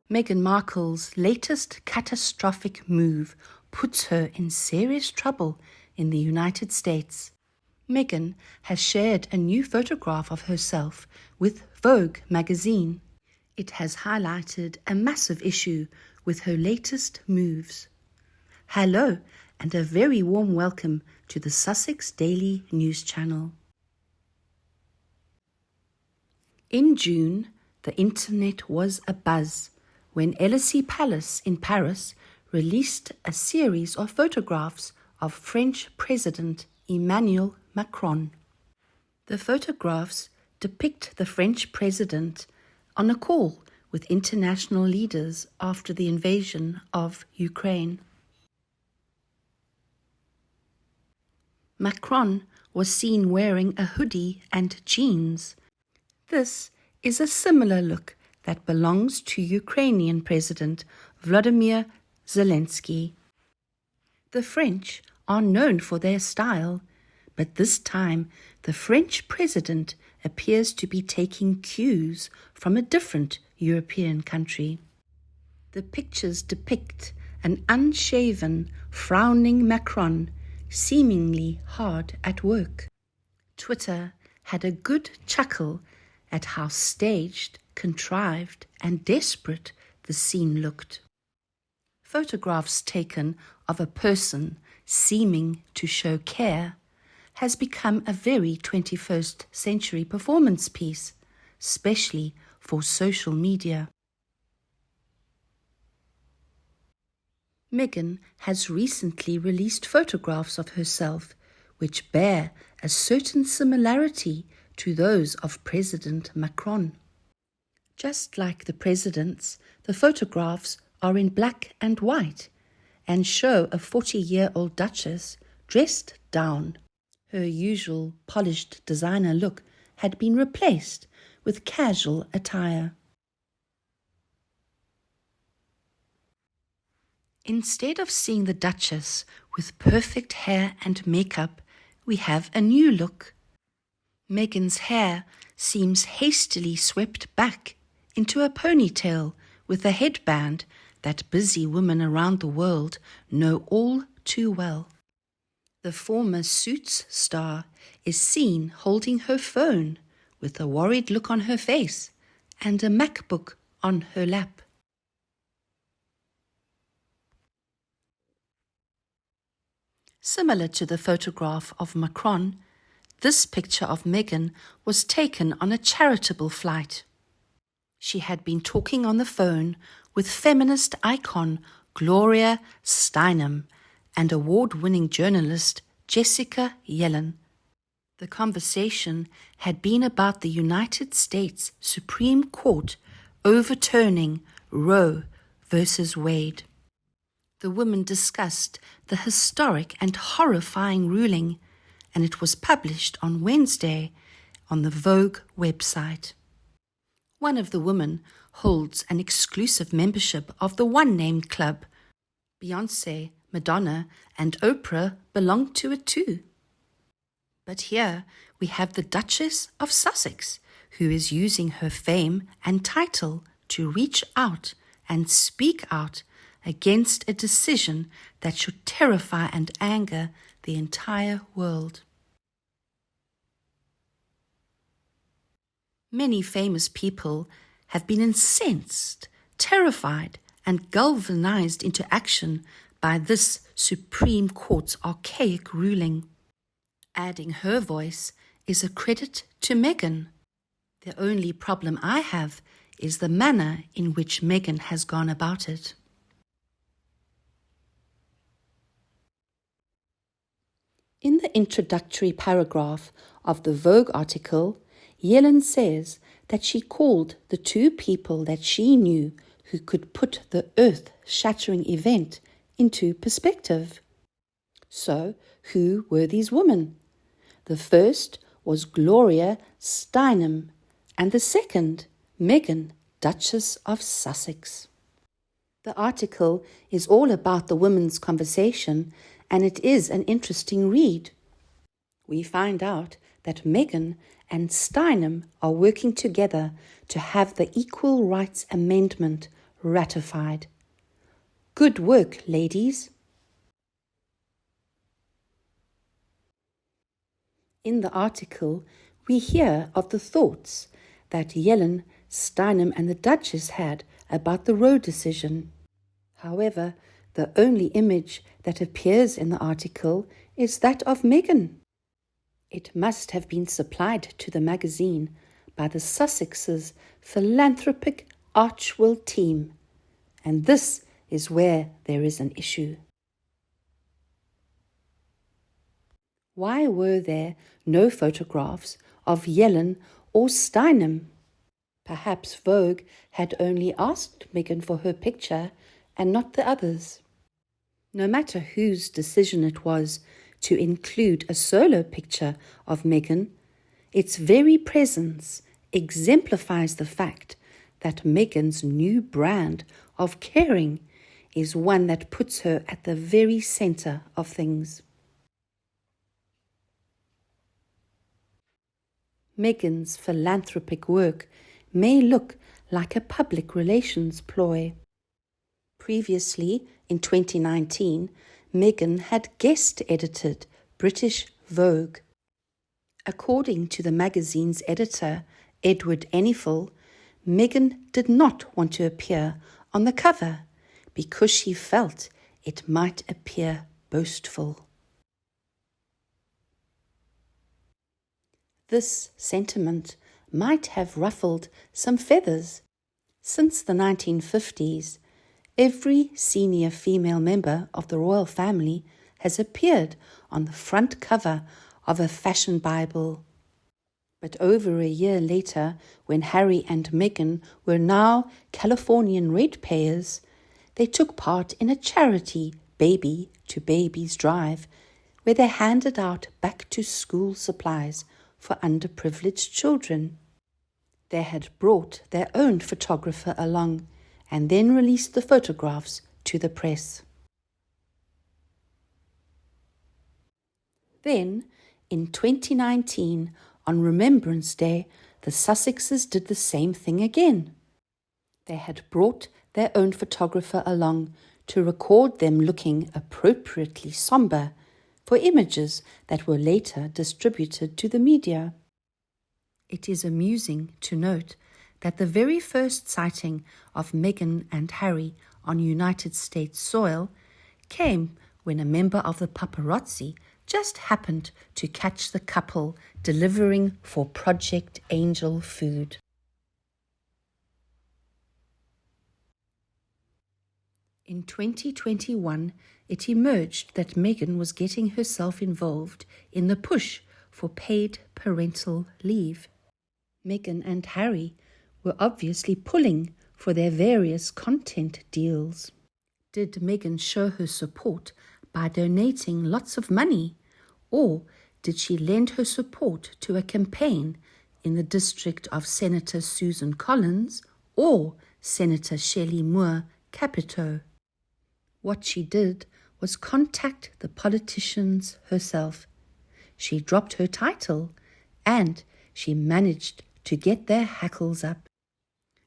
Meghan Markle's latest catastrophic move puts her in serious trouble in the United States. Meghan has shared a new photograph of herself with Vogue magazine. It has highlighted a massive issue with her latest moves. Hello, and a very warm welcome to the Sussex Daily news channel. In June, the internet was abuzz when Elysee Palace in Paris released a series of photographs of French President Emmanuel Macron. The photographs depict the French president on a call with international leaders after the invasion of Ukraine. Macron was seen wearing a hoodie and jeans. This is a similar look that belongs to Ukrainian President Volodymyr Zelensky. The French are known for their style, but this time the French president appears to be taking cues from a different European country. The pictures depict an unshaven, frowning Macron, seemingly hard at work. Twitter had a good chuckle at how staged, contrived, and desperate the scene looked. Photographs taken of a person seeming to show care has become a very 21st century performance piece, especially for social media. Meghan has recently released photographs of herself which bear a certain similarity to those of President Macron. Just like the president's, the photographs are in black and white and show a 40-year-old duchess dressed down. Her usual polished designer look had been replaced with casual attire. Instead of seeing the duchess with perfect hair and makeup, we have a new look. Meghan's hair seems hastily swept back into a ponytail with a headband that busy women around the world know all too well. The former Suits star is seen holding her phone with a worried look on her face and a MacBook on her lap. Similar to the photograph of Macron, this picture of Meghan was taken on a charitable flight. She had been talking on the phone with feminist icon Gloria Steinem and award-winning journalist Jessica Yellen. The conversation had been about the United States Supreme Court overturning Roe versus Wade. The women discussed the historic and horrifying ruling, and it was published on Wednesday on the Vogue website. One of the women holds an exclusive membership of the one-named club. Beyoncé, Madonna, and Oprah belong to it too. But here we have the Duchess of Sussex, who is using her fame and title to reach out and speak out against a decision that should terrify and anger the entire world. Many famous people have been incensed, terrified, and galvanized into action by this Supreme Court's archaic ruling. Adding her voice is a credit to Meghan. The only problem I have is the manner in which Meghan has gone about it. In the introductory paragraph of the Vogue article, Yellen says that she called the two people that she knew who could put the earth-shattering event into perspective. So, who were these women? The first was Gloria Steinem, and the second, Meghan, Duchess of Sussex. The article is all about the women's conversation, and it is an interesting read. We find out that Meghan and Steinem are working together to have the Equal Rights Amendment ratified. Good work, ladies. In the article, we hear of the thoughts that Yellen, Steinem and the Duchess had about the Roe decision. However, the only image that appears in the article is that of Meghan. It must have been supplied to the magazine by the Sussex's Philanthropic Archwell team, and this is where there is an issue. Why were there no photographs of Yellen or Steinem? Perhaps Vogue had only asked Meghan for her picture and not the others. No matter whose decision it was to include a solo picture of Meghan, its very presence exemplifies the fact that Meghan's new brand of caring is one that puts her at the very center of things. Meghan's philanthropic work may look like a public relations ploy. Previously, in 2019, Meghan had guest edited British Vogue. According to the magazine's editor, Edward Enifel, Meghan did not want to appear on the cover because she felt it might appear boastful. This sentiment might have ruffled some feathers. Since the 1950s, every senior female member of the royal family has appeared on the front cover of a fashion Bible. But over a year later, when Harry and Meghan were now Californian ratepayers, they took part in a charity Baby to Babies drive, where they handed out back-to-school supplies for underprivileged children. They had brought their own photographer along and then released the photographs to the press. Then, in 2019, on Remembrance Day, the Sussexes did the same thing again. They had brought their own photographer along to record them looking appropriately somber for images that were later distributed to the media. It is amusing to note that the very first sighting of Meghan and Harry on United States soil came when a member of the paparazzi just happened to catch the couple delivering for Project Angel food. In 2021, it emerged that Meghan was getting herself involved in the push for paid parental leave. Meghan and Harry were obviously pulling for their various content deals. Did Meghan show her support by donating lots of money, or did she lend her support to a campaign in the district of Senator Susan Collins or Senator Shelley Moore Capito? What she did was contact the politicians herself. She dropped her title and she managed to get their hackles up.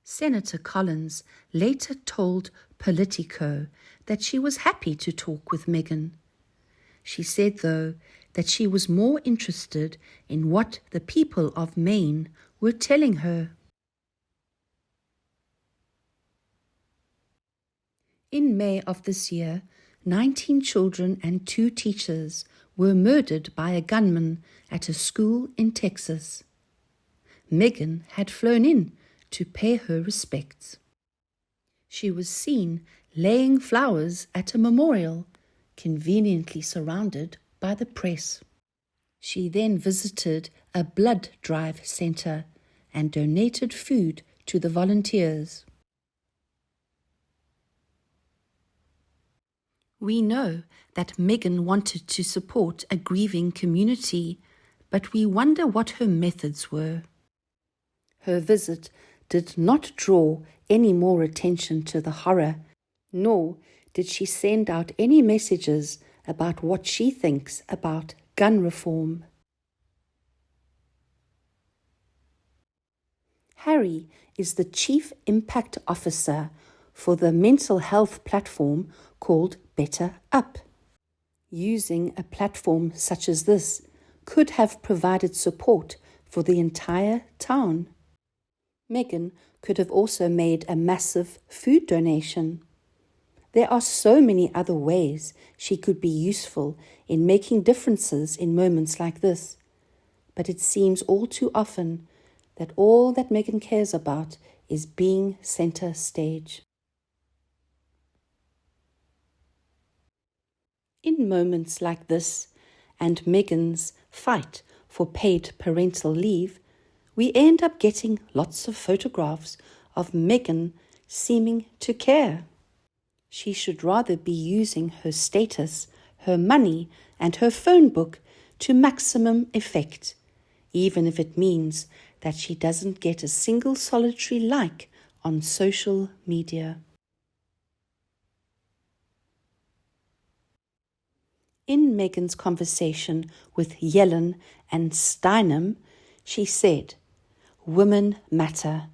Senator Collins later told Politico that she was happy to talk with Meghan. She said, though, that she was more interested in what the people of Maine were telling her. In May of this year, 19 children and 2 teachers were murdered by a gunman at a school in Texas. Meghan had flown in to pay her respects. She was seen laying flowers at a memorial, conveniently surrounded by the press. She then visited a blood drive center and donated food to the volunteers. We know that Meghan wanted to support a grieving community, but we wonder what her methods were. Her visit did not draw any more attention to the horror, nor did she send out any messages about what she thinks about gun reform. Harry is the Chief Impact Officer for the mental health platform called Better Up. Using a platform such as this could have provided support for the entire town. Meghan could have also made a massive food donation. There are so many other ways she could be useful in making differences in moments like this, but it seems all too often that all that Meghan cares about is being center stage. In moments like this, and Meghan's fight for paid parental leave, we end up getting lots of photographs of Meghan seeming to care. She should rather be using her status, her money, and her phone book to maximum effect, even if it means that she doesn't get a single solitary like on social media. In Meghan's conversation with Yellen and Steinem, she said, "Women matter."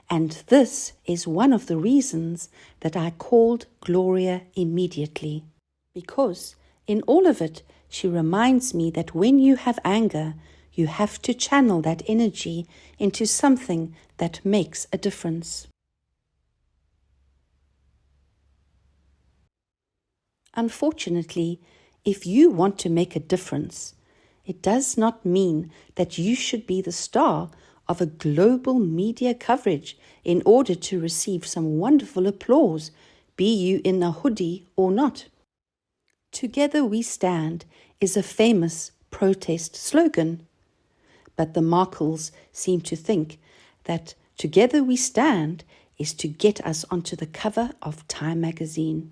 And this is one of the reasons that I called Gloria immediately. Because in all of it, she reminds me that when you have anger, you have to channel that energy into something that makes a difference. Unfortunately, if you want to make a difference, it does not mean that you should be the star of a global media coverage in order to receive some wonderful applause, be you in a hoodie or not. Together we stand is a famous protest slogan, but the Markles seem to think that together we stand is to get us onto the cover of Time magazine.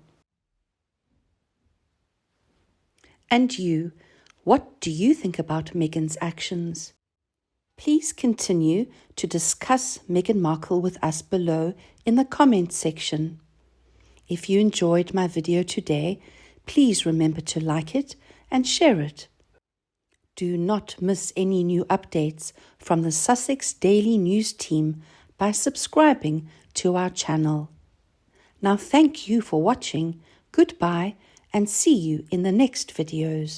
And you, what do you think about Meghan's actions? Please continue to discuss Meghan Markle with us below in the comments section. If you enjoyed my video today, please remember to like it and share it. Do not miss any new updates from the Sussex Daily News team by subscribing to our channel. Now thank you for watching, goodbye, and see you in the next videos.